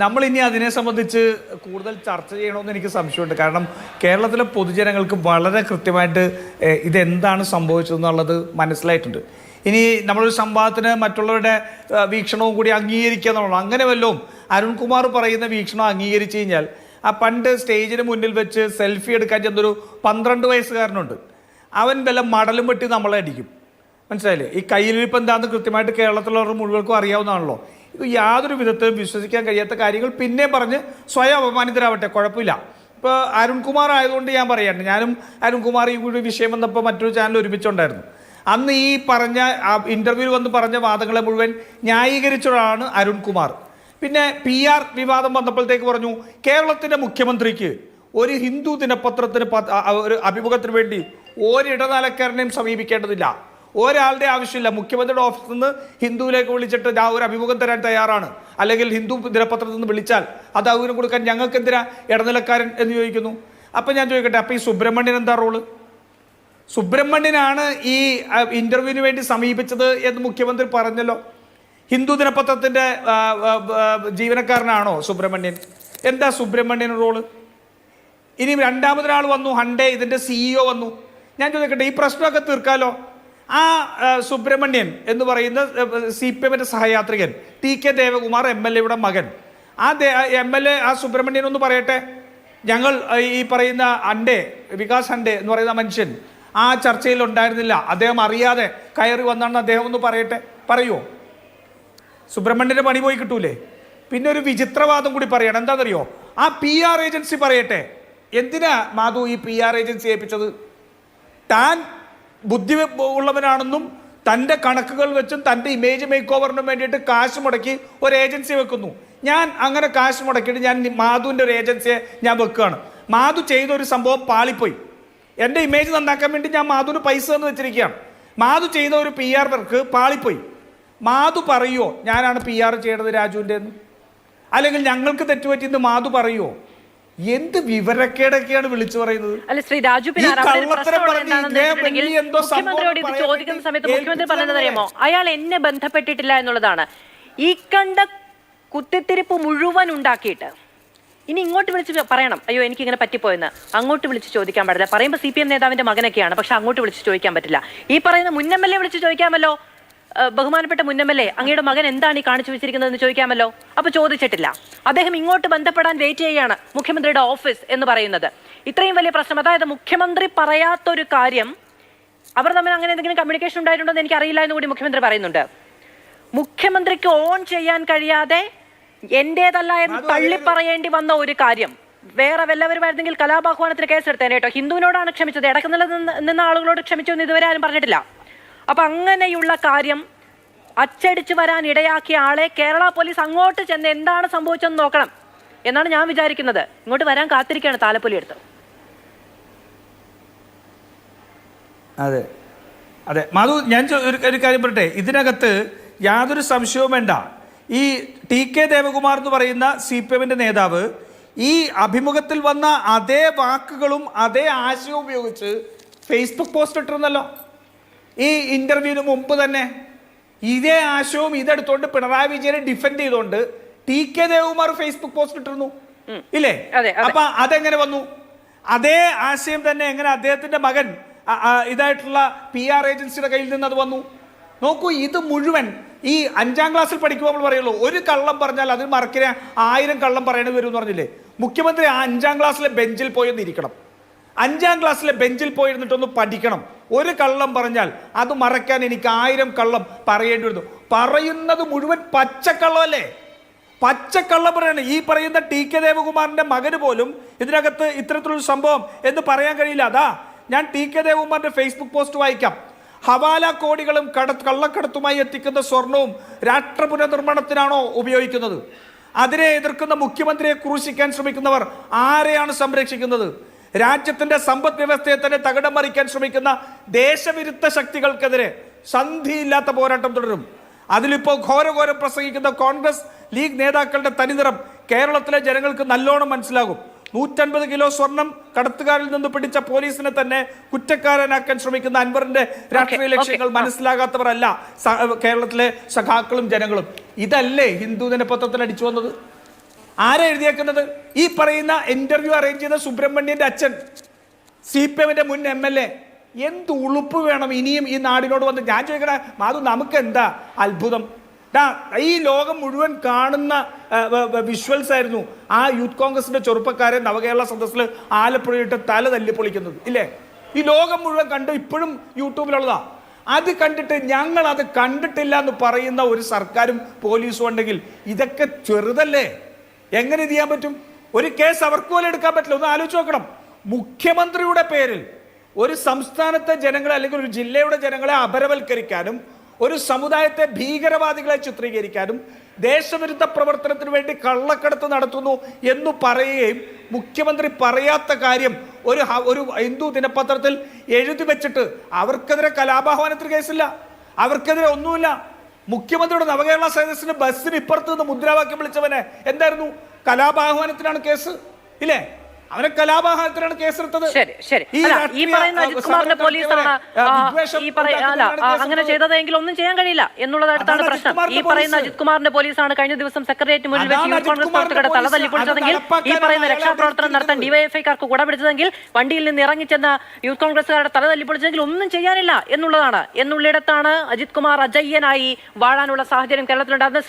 നമ്മളിനി അതിനെ സംബന്ധിച്ച് കൂടുതൽ ചർച്ച ചെയ്യണമെന്ന് എനിക്ക് സംശയമുണ്ട്. കാരണം കേരളത്തിലെ പൊതുജനങ്ങൾക്ക് വളരെ കൃത്യമായിട്ട് ഇതെന്താണ് സംഭവിച്ചതെന്നുള്ളത് മനസ്സിലായിട്ടുണ്ട്. ഇനി നമ്മളൊരു സംവാദത്തിന് മറ്റുള്ളവരുടെ വീക്ഷണവും കൂടി അംഗീകരിക്കുക എന്നുള്ളതാണ്. അങ്ങനെ വല്ലതും അരുൺകുമാർ പറയുന്ന വീക്ഷണം അംഗീകരിച്ചു കഴിഞ്ഞാൽ ആ പണ്ട് സ്റ്റേജിന് മുന്നിൽ വെച്ച് സെൽഫി എടുക്കാൻ ചെന്നൊരു 12 വയസ്സുകാരനുണ്ട്, അവൻ വല്ല മടലും വെട്ടി നമ്മളെ അടിക്കും. മനസ്സിലായില്ലേ? ഈ കയ്യിലിരിപ്പ് എന്താണെന്ന് കൃത്യമായിട്ട് കേരളത്തിലുള്ളവർ മുഴുവൻക്കും അറിയാവുന്നതാണല്ലോ. ഇത് യാതൊരു വിധത്തിലും വിശ്വസിക്കാൻ കഴിയാത്ത കാര്യങ്ങൾ പിന്നെ പറഞ്ഞ് സ്വയം അപമാനിതരാവട്ടെ, കുഴപ്പമില്ല. ഇപ്പോൾ അരുൺകുമാർ ആയതുകൊണ്ട് ഞാൻ പറയാണ്ട്, ഞാനും അരുൺകുമാർ ഈ കൂടി വിഷയം വന്നപ്പോൾ മറ്റൊരു ചാനൽ ഒരുമിച്ചുണ്ടായിരുന്നു. അന്ന് ഈ പറഞ്ഞ ഇൻ്റർവ്യൂവിൽ വന്ന് പറഞ്ഞ വാദങ്ങളെ മുഴുവൻ ന്യായീകരിച്ചൊരാളാണ് അരുൺകുമാർ. പിന്നെ PR വിവാദം വന്നപ്പോഴത്തേക്ക് പറഞ്ഞു കേരളത്തിൻ്റെ മുഖ്യമന്ത്രിക്ക് ഒരു ഹിന്ദു ദിനപത്രത്തിന് ഒരു അഭിമുഖത്തിന് വേണ്ടി ഒരിടനിലക്കാരനെയും സമീപിക്കേണ്ടതില്ല, ഒരാളുടെ ആവശ്യമില്ല. മുഖ്യമന്ത്രിയുടെ ഓഫീസിൽ നിന്ന് ഹിന്ദുവിലേക്ക് വിളിച്ചിട്ട് ഒരു അഭിമുഖം തരാൻ തയ്യാറാണ്, അല്ലെങ്കിൽ ഹിന്ദു ദിനപത്രത്തിൽ നിന്ന് വിളിച്ചാൽ അത് അഭിമുഖം കൊടുക്കാൻ ഞങ്ങൾക്ക് എന്തിനാ ഇടനിലക്കാരൻ എന്ന് ചോദിക്കുന്നു. അപ്പം ഞാൻ ചോദിക്കട്ടെ, അപ്പം ഈ സുബ്രഹ്മണ്യൻ എന്താ റോള്? സുബ്രഹ്മണ്യനാണ് ഈ ഇൻ്റർവ്യൂവിന് വേണ്ടി സമീപിച്ചത് എന്ന് മുഖ്യമന്ത്രി പറഞ്ഞല്ലോ. ഹിന്ദു ദിനപത്രത്തിൻ്റെ ജീവനക്കാരനാണോ സുബ്രഹ്മണ്യൻ? എന്താ സുബ്രഹ്മണ്യൻ റോള്? ഇനി രണ്ടാമതൊരാൾ വന്നു, ഹണ്ടേ ഇതിൻ്റെ CEO വന്നു. ഞാൻ ചോദിക്കട്ടെ, ഈ പ്രശ്നമൊക്കെ തീർക്കാലോ. ആ സുബ്രഹ്മണ്യൻ എന്ന് പറയുന്ന CPM സഹയാത്രികൻ TK ദേവകുമാർ MLA മകൻ, ആ MLA ആ സുബ്രഹ്മണ്യൻ ഒന്ന് പറയട്ടെ, ഞങ്ങൾ ഈ പറയുന്ന വികാസ് ഹണ്ടേ എന്ന് പറയുന്ന മനുഷ്യൻ ആ ചർച്ചയിൽ ഉണ്ടായിരുന്നില്ല, അദ്ദേഹം അറിയാതെ കയറി വന്നാണെന്ന് അദ്ദേഹം ഒന്ന് പറയട്ടെ. പറയുമോ? സുബ്രഹ്മണ്യൻ്റെ പണി പോയി കിട്ടൂലേ? പിന്നെ ഒരു വിചിത്രവാദം കൂടി പറയണം. എന്താണെന്നറിയോ? ആ PR ഏജൻസി പറയട്ടെ, എന്തിനാ മാധു ഈ PR ഏജൻസി ഏൽപ്പിച്ചത്? താൻ ബുദ്ധി ഉള്ളവനാണെന്നും തൻ്റെ കണക്കുകൾ വെച്ചും തൻ്റെ ഇമേജ് മേക്ക് ഓവറിനും വേണ്ടിയിട്ട് കാശ് മുടക്കി ഒരു ഏജൻസി വെക്കുന്നു. ഞാൻ അങ്ങനെ കാശ് മുടക്കിയിട്ട് ഞാൻ മാധുവിൻ്റെ ഒരു ഏജൻസിയെ ഞാൻ വെക്കുകയാണ്. മാധു ചെയ്ത ഒരു സംഭവം പാളിപ്പോയി, എൻ്റെ ഇമേജ് നന്നാക്കാൻ വേണ്ടി ഞാൻ മാധുവിന് പൈസ എന്ന് വെച്ചിരിക്കുകയാണ്. മാധു ചെയ്ത ഒരു PR വർക്ക് പാളിപ്പോയി. മാധു പറയുമോ ഞാനാണ് PR ചെയ്യേണ്ടത് രാജുവിൻ്റെ എന്ന്? അല്ലെങ്കിൽ ഞങ്ങൾക്ക് തെറ്റുപറ്റിയെന്ന് മാധു പറയുമോ? എന്ത് വിവരക്കേടൊക്കെയാണ് വിളിച്ചു പറയുന്നത്? അല്ല ശ്രീ രാജു, മുഖ്യമന്ത്രിയോട് ഇത് ചോദിക്കുന്ന സമയത്ത് മുഖ്യമന്ത്രി പറഞ്ഞത് അറിയാമോ? അയാൾ എന്നെ ബന്ധപ്പെട്ടിട്ടില്ല എന്നുള്ളതാണ്. ഈ കണ്ട കുത്തിത്തിരിപ്പ് മുഴുവൻ ഉണ്ടാക്കിയിട്ട് ഇനി ഇങ്ങോട്ട് വിളിച്ച് പറയണം അയ്യോ എനിക്കിങ്ങനെ പറ്റിപ്പോയെന്ന്. അങ്ങോട്ട് വിളിച്ച് ചോദിക്കാൻ പാടില്ല. പറയുമ്പോൾ CPM നേതാവിന്റെ മകനൊക്കെയാണ്, പക്ഷെ അങ്ങോട്ട് വിളിച്ച് ചോദിക്കാൻ പറ്റില്ല. ഈ പറയുന്ന മുൻ MLA വിളിച്ച് ചോദിക്കാമല്ലോ, ബഹുമാനപ്പെട്ട മുൻ MLA അങ്ങയുടെ മകൻ എന്താണ് ഈ കാണിച്ചു വെച്ചിരിക്കുന്നതെന്ന് ചോദിക്കാമല്ലോ. അപ്പൊ ചോദിച്ചിട്ടില്ല. അദ്ദേഹം ഇങ്ങോട്ട് ബന്ധപ്പെടാൻ വെയിറ്റ് ചെയ്യുകയാണ് മുഖ്യമന്ത്രിയുടെ ഓഫീസ് എന്ന് പറയുന്നത്. ഇത്രയും വലിയ പ്രശ്നം, അതായത് മുഖ്യമന്ത്രി പറയാത്തൊരു കാര്യം അവർ തമ്മിൽ അങ്ങനെ എന്തെങ്കിലും കമ്മ്യൂണിക്കേഷൻ ഉണ്ടായിട്ടുണ്ടോ എന്ന് എനിക്ക് അറിയില്ല എന്ന് കൂടി മുഖ്യമന്ത്രി പറയുന്നുണ്ട്. മുഖ്യമന്ത്രിക്ക് ഓൺ ചെയ്യാൻ കഴിയാതെ എന്റേതല്ല എന്ന് തള്ളിപ്പറയേണ്ടി വന്ന ഒരു കാര്യം വേറെ വല്ലവരുമായിരുന്നെങ്കിൽ കലാപാഹ്വാനത്തിന് കേസെടുത്തേനെ കേട്ടോ. ഹിന്ദുവിനോടാണ് ക്ഷമിച്ചത്, ഇടക്കുന്നില്ല നിന്ന ആളുകളോട് ക്ഷമിച്ചു എന്ന് ഇതുവരെ ആരും പറഞ്ഞിട്ടില്ല. അപ്പൊ അങ്ങനെയുള്ള കാര്യം അച്ചടിച്ചു വരാൻ ഇടയാക്കിയ ആളെ കേരള പോലീസ് അങ്ങോട്ട് ചെന്ന് എന്താണ് സംഭവിച്ചതെന്ന് നോക്കണം എന്നാണ് ഞാൻ വിചാരിക്കുന്നത്. ഇങ്ങോട്ട് വരാൻ കാത്തിരിക്കുകയാണ് താലപ്പൊലി എടുത്ത്. അതെ അതെ മാധു, ഞാൻ ഒരു കാര്യം പറയട്ടെ, ഇതിനകത്ത് യാതൊരു സംശയവും വേണ്ട. ഈ TK ദേവകുമാർ എന്ന് പറയുന്ന CPM നേതാവ് ഈ അഭിമുഖത്തിൽ വന്ന അതേ വാക്കുകളും അതേ ആശയവും ഉപയോഗിച്ച് Facebook പോസ്റ്റ് ഇട്ടിരുന്നല്ലോ. ഈ ഇന്റർവ്യൂവിന് മുമ്പ് തന്നെ ഇതേ ആശയവും ഇതെടുത്തോണ്ട് പിണറായി വിജയനെ ഡിഫെൻഡ് ചെയ്തുകൊണ്ട് TK ദേവകുമാർ Facebook പോസ്റ്റ് ഇട്ടിരുന്നു ഇല്ലേ? അപ്പൊ അതെങ്ങനെ വന്നു? അതേ ആശയം തന്നെ എങ്ങനെ അദ്ദേഹത്തിന്റെ മകൻ ഇതായിട്ടുള്ള PR ഏജൻസിയുടെ കയ്യിൽ നിന്ന് അത് വന്നു? നോക്കൂ, ഇത് മുഴുവൻ ഈ 5ാം ക്ലാസ്സിൽ പഠിക്കുമ്പോൾ നമ്മൾ പറയുള്ളൂ ഒരു കള്ളം പറഞ്ഞാൽ അതിന് മറക്കിന് 1000 കള്ളം പറയേണ്ടി വരും എന്ന് പറഞ്ഞില്ലേ? മുഖ്യമന്ത്രി ആ 5ാം ക്ലാസ്സിലെ ബെഞ്ചിൽ പോയെന്നിരിക്കണം. 5ാം ക്ലാസ്സിലെ ബെഞ്ചിൽ പോയിരുന്നിട്ടൊന്ന് പഠിക്കണം. ഒരു കള്ളം പറഞ്ഞാൽ അത് മറയ്ക്കാൻ എനിക്ക് 1000 കള്ളം പറയേണ്ടി വരുന്നു. പറയുന്നത് മുഴുവൻ പച്ചക്കള്ളമല്ലേ? പച്ചക്കള്ളം പറയാണ്. ഈ പറയുന്ന TK ദേവകുമാറിന്റെ മകന് പോലും ഇതിനകത്ത് ഇത്തരത്തിലൊരു സംഭവം എന്ന് പറയാൻ കഴിയില്ല. അതാ ഞാൻ TK ദേവകുമാറിന്റെ Facebook പോസ്റ്റ് വായിക്കാം. ഹവാല കോടികളും കള്ളക്കടത്തുമായി എത്തിക്കുന്ന സ്വർണവും രാഷ്ട്ര പുനർനിർമ്മാണത്തിനാണോ ഉപയോഗിക്കുന്നത്? അതിനെ എതിർക്കുന്ന മുഖ്യമന്ത്രിയെ ക്രൂശിക്കാൻ ശ്രമിക്കുന്നവർ ആരെയാണ് സംരക്ഷിക്കുന്നത്? രാജ്യത്തിന്റെ സമ്പദ് വ്യവസ്ഥയെ തന്നെ തകിടം മറിക്കാൻ ശ്രമിക്കുന്ന ദേശവിരുദ്ധ ശക്തികൾക്കെതിരെ സന്ധിയില്ലാത്ത പോരാട്ടം തുടരും. അതിലിപ്പോൾ ഘോരഘോരം പ്രസംഗിക്കുന്ന കോൺഗ്രസ് ലീഗ് നേതാക്കളുടെ തനിനിറം കേരളത്തിലെ ജനങ്ങൾക്ക് നല്ലോണം മനസ്സിലാകും. 150 കിലോ സ്വർണം കടത്തുകാരിൽ നിന്ന് പിടിച്ച പോലീസിനെ തന്നെ കുറ്റക്കാരനാക്കാൻ ശ്രമിക്കുന്ന അൻവറിന്റെ രാഷ്ട്രീയ ലക്ഷ്യങ്ങൾ മനസ്സിലാകാത്തവരല്ല കേരളത്തിലെ സഖാക്കളും ജനങ്ങളും. ഇതല്ലേ ഹിന്ദു ദിനപത്രത്തിൽ അടിച്ചു വന്നത്? ആരാ എഴുതിയേക്കുന്നത്? ഈ പറയുന്ന ഇന്റർവ്യൂ അറേഞ്ച് ചെയ്ത സുബ്രഹ്മണ്യന്റെ അച്ഛൻ, CPM മുൻ MLA. എന്ത് ഉളുപ്പ് വേണം ഇനിയും ഈ നാടിനോട് വന്ന്? ഞാൻ ചോദിക്കണേ മാധു, നമുക്ക് എന്താ അത്ഭുതം? ഈ ലോകം മുഴുവൻ കാണുന്ന വിഷ്വൽസ് ആയിരുന്നു ആ യൂത്ത് കോൺഗ്രസിന്റെ ചെറുപ്പക്കാരെ നവകേരള സദസ്സിൽ ആലപ്പുഴയിട്ട് തല തല്ലിപ്പൊളിക്കുന്നത്, ഇല്ലേ? ഈ ലോകം മുഴുവൻ കണ്ട് ഇപ്പോഴും യൂട്യൂബിലുള്ളതാ. അത് കണ്ടിട്ട് ഞങ്ങൾ അത് കണ്ടിട്ടില്ല എന്ന് പറയുന്ന ഒരു സർക്കാരും പോലീസും ഉണ്ടെങ്കിൽ ഇതൊക്കെ ചെറുതല്ലേ? എങ്ങനെ ഇത് ചെയ്യാൻ പറ്റും? ഒരു കേസ് അവർക്ക് പോലും എടുക്കാൻ പറ്റില്ല. ഒന്ന് ആലോചിച്ച് നോക്കണം. മുഖ്യമന്ത്രിയുടെ പേരിൽ ഒരു സംസ്ഥാനത്തെ ജനങ്ങളെ അല്ലെങ്കിൽ ഒരു ജില്ലയുടെ ജനങ്ങളെ അപരവൽക്കരിക്കാനും ഒരു സമുദായത്തെ ഭീകരവാദികളെ ചിത്രീകരിക്കാനും ദേശവിരുദ്ധ പ്രവർത്തനത്തിന് വേണ്ടി കള്ളക്കടത്ത് നടത്തുന്നു എന്ന് പറയുകയും മുഖ്യമന്ത്രി പറയാത്ത കാര്യം ഒരു ഹിന്ദു ദിനപത്രത്തിൽ എഴുതി വെച്ചിട്ട് അവർക്കെതിരെ കലാപാഹ്വാനത്തിന് കേസില്ല, അവർക്കെതിരെ ഒന്നുമില്ല. മുഖ്യമന്ത്രിയുടെ നവകേരള സദസ്സിന് ബസ്സിന് ഇപ്പുറത്ത് നിന്ന് മുദ്രാവാക്യം വിളിച്ചവനെ എന്തായിരുന്നു? കലാപാഹ്വാനത്തിനാണ് കേസ്, ഇല്ലേ? അവനെ കലാപാഹനത്തിനാണ് കേസെടുത്തത്. ഈ പറയുന്ന അജിത് കുമാറിന്റെ പോലീസാണ് അങ്ങനെ ചെയ്തതെങ്കിൽ ഒന്നും ചെയ്യാൻ കഴിയില്ല എന്നുള്ളതാണ് പ്രശ്നം. ഈ പറയുന്ന അജിത് കുമാറിന്റെ പോലീസാണ് കഴിഞ്ഞ ദിവസം സെക്രട്ടേറിയറ്റ് മുന്നിൽ വെച്ച് യൂത്ത് കോൺഗ്രസ് പ്രവർത്തകരുടെ തല തല്ലിപ്പൊളിച്ചതെങ്കിൽ, ഈ പറയുന്ന രക്ഷാപ്രവർത്തനം നടത്താൻ ഡിവൈഎഫ്ഐക്കാർക്ക് കൂടെ പിടിച്ചതെങ്കിൽ, വണ്ടിയിൽ നിന്ന് ഇറങ്ങിച്ചെന്ന യൂത്ത് കോൺഗ്രസുകാരുടെ തല തല്ലിപ്പൊളിച്ചതെങ്കിൽ ഒന്നും ചെയ്യാനില്ല എന്നുള്ളതാണ്. എന്നുള്ളിടത്താണ് അജിത് കുമാർ അജയ്യനായി വാഴാനുള്ള സാഹചര്യം കേരളത്തിലുണ്ടാകുന്നത്.